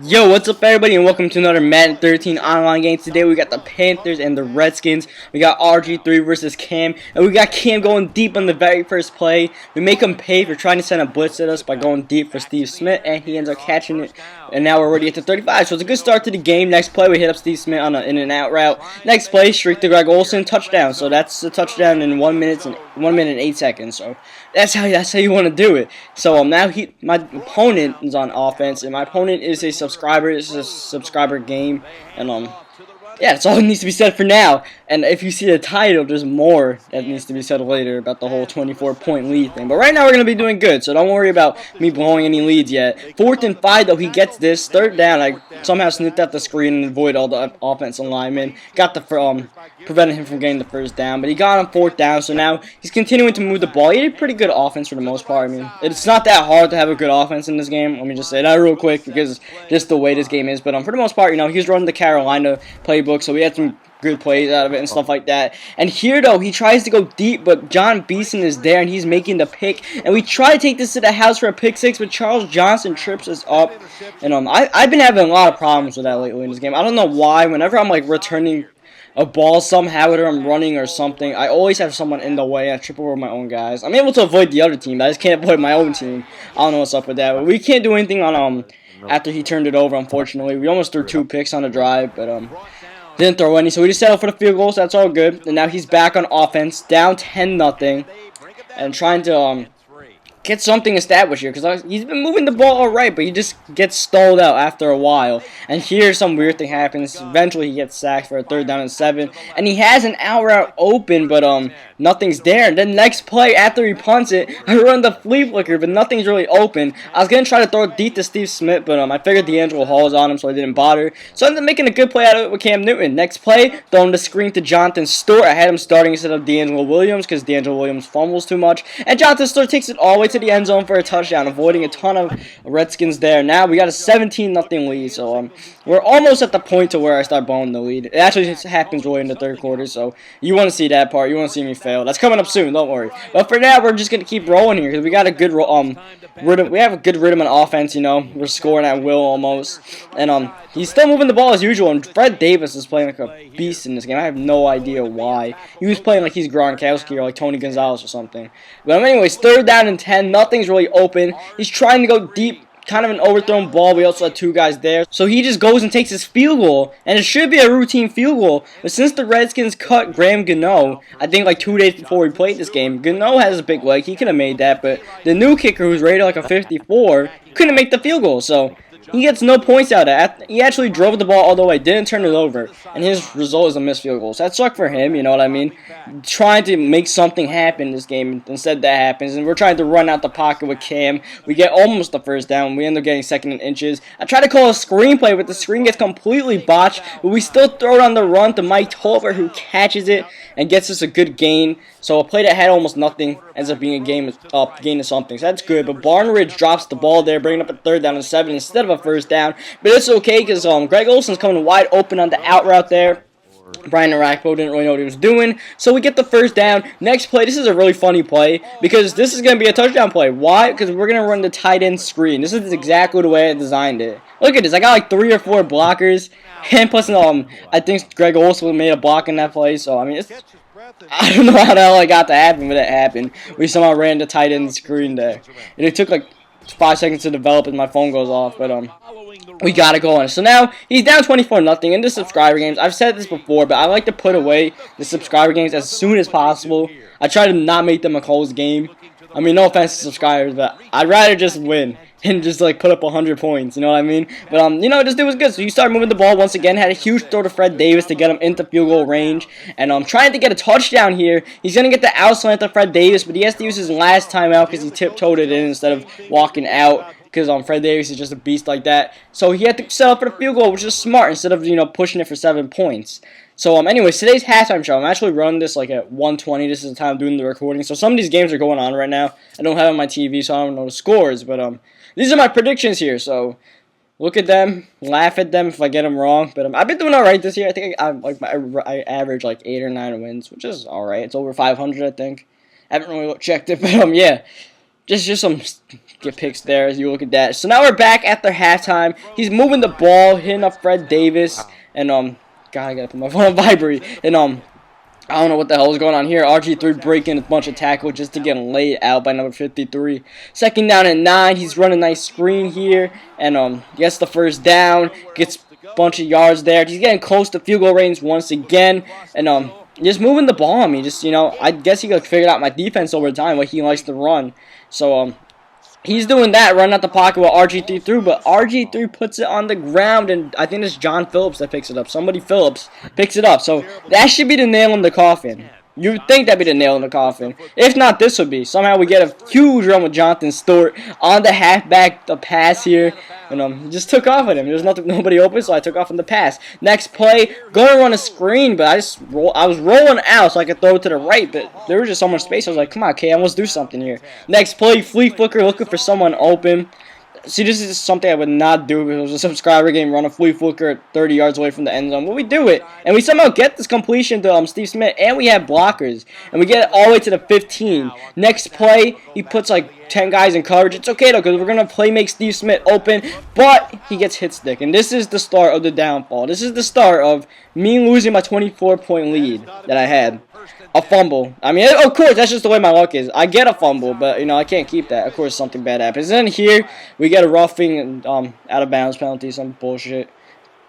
Yo, what's up everybody and welcome to another Madden 13 online game. Today we got the Panthers and the Redskins. We got RG3 versus Cam, and we got Cam going deep on the very first play. We make him pay for trying to send a blitz at us by going deep for Steve Smith, and he ends up catching it. And now we're already at the 35, so it's a good start to the game. Next play, we hit up Steve Smith on an in-and-out route. Next play, streak to Greg Olsen, touchdown. So that's a touchdown in 1 minute and 8 seconds. So that's how you want to do it. So now my opponent is on offense, and my opponent is a subscriber. This is a subscriber game, and yeah, that's all that needs to be said for now. And if you see the title, there's more that needs to be said later about the whole 24-point lead thing. But right now we're going to be doing good, so don't worry about me blowing any leads yet. 4th and 5, though, he gets this. 3rd down, I somehow sniffed out the screen and avoided all the offensive linemen. Got the prevented him from getting the 1st down, but he got on 4th down, so now he's continuing to move the ball. He had a pretty good offense for the most part. I mean, it's not that hard to have a good offense in this game. Let me just say that real quick because just the way this game is. But for the most part, you know, he was running the Carolina playbook, so we had some good plays out of it and stuff like that. And here, though, he tries to go deep, but John Beeson is there, and he's making the pick. And we try to take this to the house for a pick 6, but Charles Johnson trips us up. And I've been having a lot of problems with that lately in this game. I don't know why. Whenever I'm, like, returning a ball somehow, whether I'm running or something, I always have someone in the way. I trip over my own guys. I'm able to avoid the other team, but I just can't avoid my own team. I don't know what's up with that. But we can't do anything on after he turned it over, unfortunately. We almost threw 2 picks on the drive, but didn't throw any, so we just settled for the field goal, so that's all good. And now he's back on offense, down 10-0, and trying to get something established here, because he's been moving the ball alright, but he just gets stalled out after a while. And here some weird thing happens. Eventually he gets sacked for a 3rd down and 7, and he has an out route open, but nothing's there. And then next play, after he punts it, I run the flea flicker, but nothing's really open. I was going to try to throw it deep to Steve Smith, but I figured D'Angelo Hall was on him, so I didn't bother. So I ended up making a good play out of it with Cam Newton. Next play, throwing the screen to Jonathan Stewart. I had him starting instead of D'Angelo Williams, because D'Angelo Williams fumbles too much. And Jonathan Stewart takes it all the way to the end zone for a touchdown, avoiding a ton of Redskins there. Now we got a 17-0 lead, so we're almost at the point to where I start blowing the lead. It actually happens really in the 3rd quarter, so you want to see that part. You want to see me fail. That's coming up soon. Don't worry. But for now, we're just gonna keep rolling here because we got a good rhythm. We have a good rhythm on offense. You know, we're scoring at will almost, and he's still moving the ball as usual. And Fred Davis is playing like a beast in this game. I have no idea why. He was playing like he's Gronkowski or like Tony Gonzalez or something. But anyways, 3rd down and 10. Nothing's really open. He's trying to go deep. Kind of an overthrown ball. We also had 2 guys there. So he just goes and takes his field goal. And it should be a routine field goal. But since the Redskins cut Graham Gano, I think like 2 days before we played this game, Gano has a big leg. He could have made that. But the new kicker, who's rated like a 54, couldn't make the field goal. So he gets no points out of it. He actually drove the ball all the way, didn't turn it over, and his result is a missed field goal. So that sucked for him, you know what I mean? Trying to make something happen in this game, instead that happens, and we're trying to run out the pocket with Cam. We get almost the 1st down. We end up getting 2nd and inches. I try to call a screenplay, but the screen gets completely botched, but we still throw it on the run to Mike Tolver, who catches it and gets us a good gain. So a play that had almost nothing ends up being a gain of something. So that's good. But Barnridge drops the ball there, bringing up a 3rd down and 7 instead of a 1st down. But it's okay because Greg Olsen's coming wide open on the out route there. Brian Arakpo didn't really know what he was doing. So we get the 1st down. Next play, this is a really funny play because this is going to be a touchdown play. Why? Because we're going to run the tight end screen. This is exactly the way I designed it. Look at this. I got like 3 or 4 blockers. And plus, I think Greg Olsen made a block in that play. So, I mean, I don't know how the hell I got to happen, but it happened. We somehow ran the tight end screen there. And it took like 5 seconds to develop and my phone goes off, but we got it going. So now he's down 24-0 in the subscriber games. I've said this before, but I like to put away the subscriber games as soon as possible. I try to not make them a close game. I mean, no offense to subscribers, but I'd rather just win and just like put up 100 points, you know what I mean? But you know, this dude was good. So you start moving the ball once again. Had a huge throw to Fred Davis to get him into field goal range, and I'm trying to get a touchdown here. He's gonna get the out slant to Fred Davis, but he has to use his last time out because he tiptoed it in instead of walking out. Because Fred Davis is just a beast like that. So he had to settle for the field goal, which is smart instead of pushing it for 7 points. So anyways, today's halftime show. I'm actually running this like at 1:20. This is the time I'm doing the recording. So some of these games are going on right now. I don't have it on my TV, so I don't know the scores. But these are my predictions here. So look at them, laugh at them if I get them wrong. But I've been doing all right this year. I think I average like 8 or 9 wins, which is all right. It's over 500, I think. I haven't really checked it, but yeah. Just some get picks there as you look at that. So now we're back after halftime. He's moving the ball, hitting up Fred Davis, and God, I gotta put my phone on vibrate. And I don't know what the hell is going on here. RG3 breaking a bunch of tackles just to get laid out by number 53. Second down and 9. He's running a nice screen here, and gets the first down. Gets a bunch of yards there. He's getting close to field goal range once again, and just moving the ball on me. Just, I guess he could figure out my defense over time, what he likes to run. So he's doing that, running out the pocket with RG3 through, but RG3 puts it on the ground, and I think it's John Phillips that picks it up. Somebody Phillips picks it up. So that should be the nail in the coffin. You would think that'd be the nail in the coffin. If not, this would be. Somehow we get a huge run with Jonathan Stewart on the halfback, the pass here. And just took off at him. There's nobody open, so I took off on the pass. Next play, going to run a screen, but I was rolling out so I could throw it to the right, but there was just so much space. I was like, come on, Kay, let's do something here. Next play, flea flicker, looking for someone open. See, this is something I would not do if it was a subscriber game, run a flea flicker at 30 yards away from the end zone. But we do it, and we somehow get this completion to Steve Smith, and we have blockers, and we get it all the way to the 15. Next play, he puts like 10 guys in coverage. It's okay, though, because we're going to play make Steve Smith open, but he gets hit stick, and this is the start of the downfall. This is the start of me losing my 24-point lead that I had. A fumble. I mean, of course, that's just the way my luck is. I get a fumble, but, I can't keep that. Of course, something bad happens. And then here, we get a roughing and out of bounds penalty, some bullshit.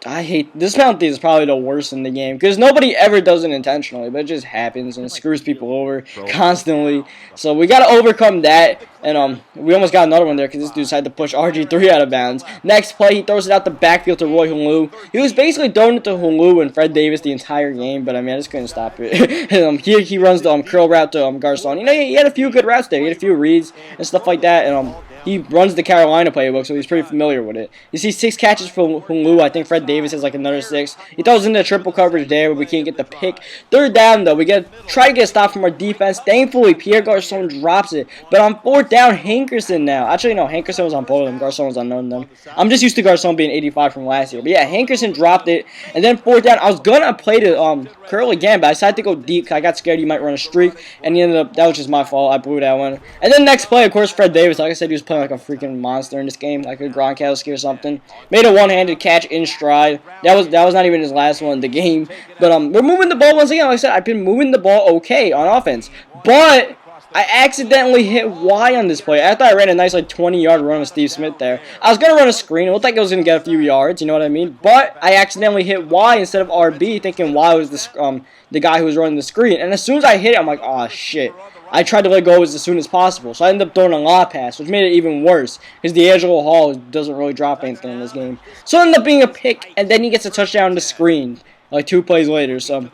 I hate this penalty is probably the worst in the game because nobody ever does it intentionally, but it just happens and screws people over constantly. So we got to overcome that, and we almost got another one there because this dude decided to push RG3 out of bounds. Next play, he throws it out the backfield to Roy Hulu. He was basically throwing it to Hulu and Fred Davis the entire game, but I mean I just couldn't stop it. And, here he runs the curl route to Garcon. He had a few good routes there. He had a few reads and stuff like that, and he runs the Carolina playbook, so he's pretty familiar with it. You see 6 catches for Hulu. I think Fred Davis has like another 6. He throws into triple coverage there, but we can't get the pick. Third down, though. We try to get a stop from our defense. Thankfully, Pierre Garcon drops it. But on fourth down, Hankerson now. Actually, no, Hankerson was on both of them. Garcon was on none of them. I'm just used to Garcon being 85 from last year. But yeah, Hankerson dropped it. And then fourth down, I was going to play the curl again, but I decided to go deep because I got scared he might run a streak. And he ended up, that was just my fault. I blew that one. And then next play, of course, Fred Davis. Like I said, he was playing like a freaking monster in this game, like a Gronkowski or something. Made a one-handed catch in stride. That was not even his last one in the game. But we're moving the ball once again. Like I said, I've been moving the ball okay on offense. But I accidentally hit Y on this play. After I ran a nice like 20-yard run with Steve Smith there. I was gonna run a screen. It looked like I was gonna get a few yards, you know what I mean? But I accidentally hit Y instead of RB, thinking Y was the guy who was running the screen. And as soon as I hit it, I'm like, oh shit. I tried to let go as soon as possible, so I ended up throwing a law pass, which made it even worse, because the Angelo Hall doesn't really drop anything in this game. So it ended up being a pick, and then he gets a touchdown to the screen, like 2 plays later. So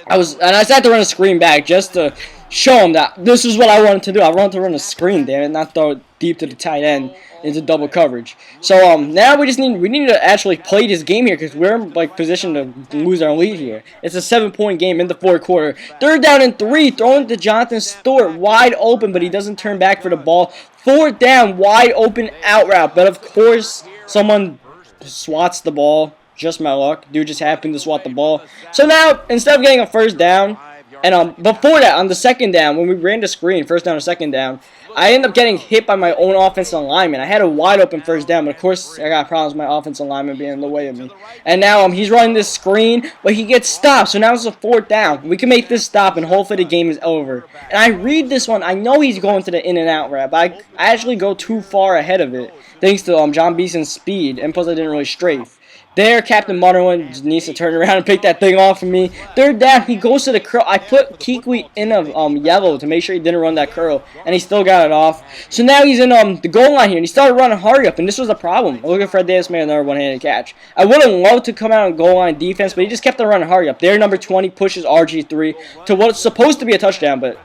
I decided to run a screen back just to show him that this is what I wanted to do. I wanted to run a screen, damn it, not throw it deep to the tight end into double coverage. So now we need to actually play this game here because we're in like position to lose our lead here. It's a 7-point game in the fourth quarter. Third down and 3, throwing to Jonathan Stewart, wide open, but he doesn't turn back for the ball. Fourth down, wide open out route, but of course someone swats the ball. Just my luck. Dude just happened to swat the ball. So now instead of getting a first down, and before that, on the second down, when we ran the screen, first down or second down, I ended up getting hit by my own offensive lineman. I had a wide open first down, but of course I got problems with my offensive lineman being in the way of me. And now he he's running this screen, but he gets stopped. So now it's a fourth down. We can make this stop, and hopefully the game is over. And I read this one. I know he's going to the in and out route, but I actually go too far ahead of it, thanks to John Beeson's speed, and plus I didn't really strafe. There, Captain Mutterland needs to turn around and pick that thing off of me. Third down, he goes to the curl. I put Kikwi in a yellow to make sure he didn't run that curl, and he still got it off. So now he's in the goal line here, and he started running hurry up, and this was the problem. Look at Fred Davis made another one-handed catch. I would have loved to come out on goal line defense, but he just kept on running hurry up. There, number 20 pushes RG3 to what's supposed to be a touchdown, but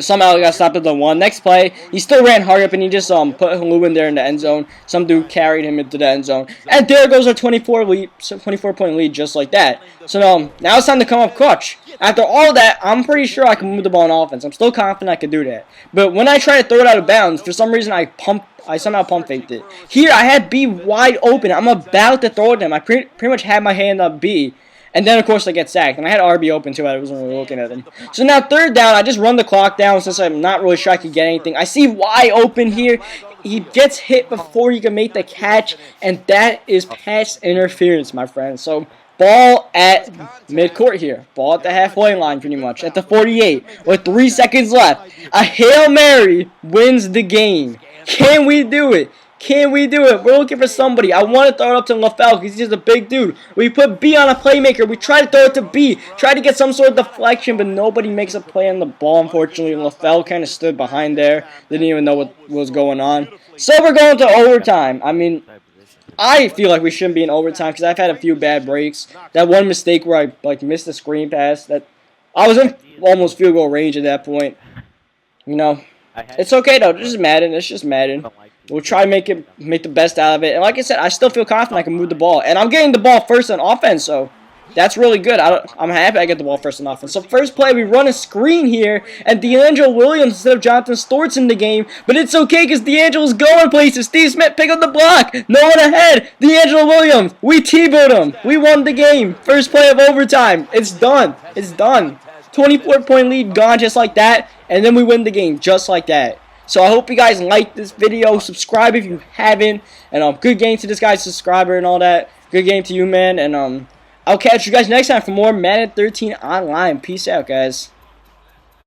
somehow he got stopped at the 1. Next play, he still ran hurry up, and he just put Hulu in there in the end zone. Some dude carried him into the end zone, and there goes our 24-point lead just like that. So now it's time to come up clutch. After all that, I'm pretty sure I can move the ball on offense. I'm still confident I can do that. But when I try to throw it out of bounds, for some reason I somehow pump faked it. Here I had B wide open. I'm about to throw it to him. I pretty much had my hand up B. And then, of course, I get sacked. And I had RB open, too. I wasn't really looking at him. So now, third down, I just run the clock down since I'm not really sure I could get anything. I see Y open here. He gets hit before he can make the catch. And that is pass interference, my friend. So, ball at midcourt here. Ball at the halfway line, pretty much. At the 48, with 3 seconds left. A Hail Mary wins the game. Can we do it? Can we do it? We're looking for somebody. I want to throw it up to LaFell because he's just a big dude. We put B on a playmaker. We try to throw it to B. Try to get some sort of deflection, but nobody makes a play on the ball, unfortunately. LaFell kind of stood behind there. Didn't even know what was going on. So we're going to overtime. I mean, I feel like we shouldn't be in overtime because I've had a few bad breaks. That one mistake where I missed a screen pass. That I was in almost field goal range at that point. You know, it's okay though. This is Madden. It's just Madden. We'll try to make the best out of it. And like I said, I still feel confident I can move the ball. And I'm getting the ball first on offense, so that's really good. I'm happy I get the ball first on offense. So first play, we run a screen here, and D'Angelo Williams instead of Jonathan Stort's in the game. But it's okay because D'Angelo's going places. Steve Smith pick up the block. No one ahead. D'Angelo Williams. We T-booed him. We won the game. First play of overtime. It's done. It's done. 24-point lead gone just like that. And then we win the game just like that. So I hope you guys liked this video. Subscribe if you haven't. And good game to this guy's subscriber and all that. Good game to you, man. And I'll catch you guys next time for more Madden 13 Online. Peace out, guys.